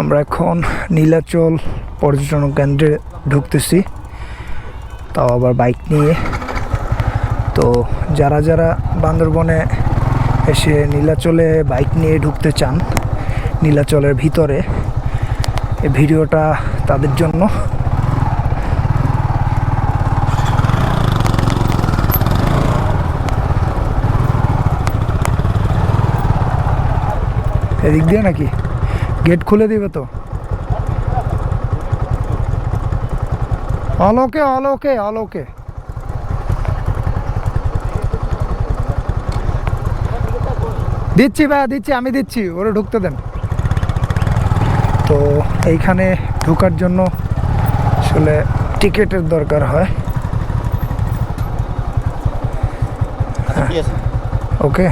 আমরা এখন নীলাচল পর্যটন কেন্দ্রে ঢুকতেছি, তাও আবার বাইক নিয়ে। তো যারা যারা বান্দরবনে এসে নীলাচলে বাইক নিয়ে ঢুকতে চান নীলাচলের ভিতরে, এই ভিডিওটা তাদের জন্য। এদিক দিয়ে নাকি গেট খুলে দিবে তো? অলোকে অলোকে অলোকে দিচ্ছি ভাইয়া, দিচ্ছি, আমি দিচ্ছি, ওরা ঢুকতে দেন। তো এইখানে ঢোকার জন্য আসলে টিকিটের দরকার হয়। ওকে।